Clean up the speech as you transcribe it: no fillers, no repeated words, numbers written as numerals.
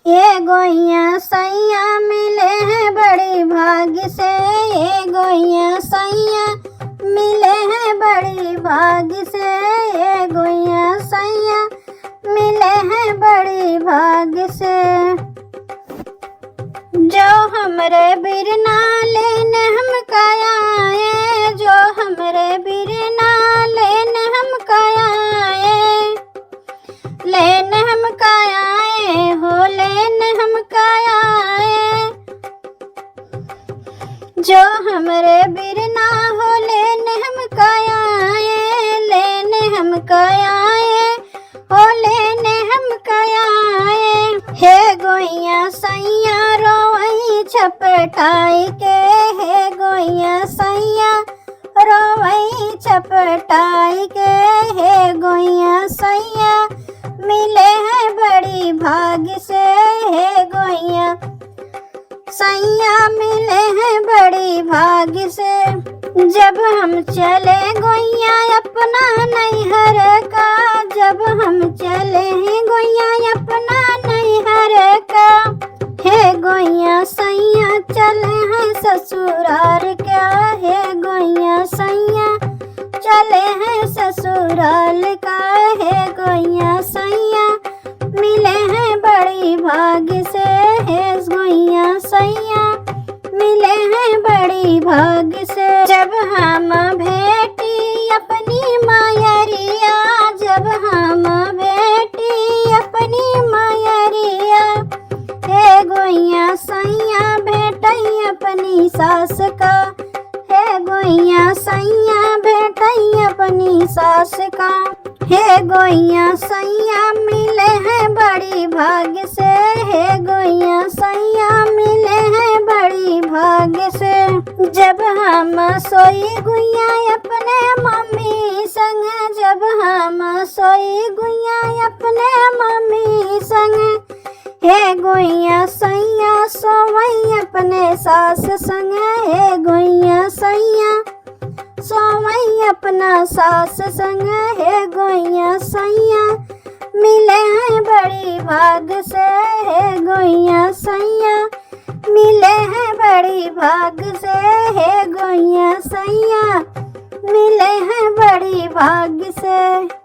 ये गोइया सैया मिले हैं बड़ी भाग्य से, ये गोइया सैया मिले हैं बड़ी भाग्य से, ये गोइया सैया मिले हैं बड़ी भाग्य से। जो हमरे बिरना लेने हम कायाए, जो हमरे बिरना लेने हम कायाए, लेने हम कायाए हो लेने हम कायाए। जो हमरे बिरना हो लेने हम कायाए, लेने हम कायाए हो लेने हम कायाए। हे गोइया सैया रोवई छपटाई के, हे गोइया सैया रोवई छपटाई के, हे गोइया सैया मिले हैं बड़ी भाग्य से, हे गोइया सैया मिले हैं बड़ी भाग्य से। जब हम चले गोइया अपना नैहर का, जब हम चले हैं गोइया अपना नैहर का, हे गोइया सैया चले हैं ससुराल क्या, हे गोइया सैया चले हैं ससुराल का, हे गोइया सैया मिले हैं बड़ी भाग्य से, हे गोइया सैया मिले हैं बड़ी भाग्य से। जब हम भेटी अपनी मायरिया, जब हम भेटी अपनी मायरिया, हे गोइया सैया भेटई अपनी सास का, हे गोइया सैया भेटई अपनी सास का, हे गोइया सैया मिले हैं बड़ी भाग्य से, हे गोइया सैया मिले हैं बड़ी भाग्य से। जब हम सोई गुइया अपने मम्मी संग, जब हम सोई गुइया अपने मम्मी संग, हे गोइया सैया सोवई अपने सास संग, हे गोइया सैया सोवई अपना सास संग, हे गोइया सैया मिले हैं बड़ी भाग्य से, हे गोइया सैया मिले हैं बड़ी भाग्य से, हे गोइया सैया मिले हैं बड़ी भाग्य से।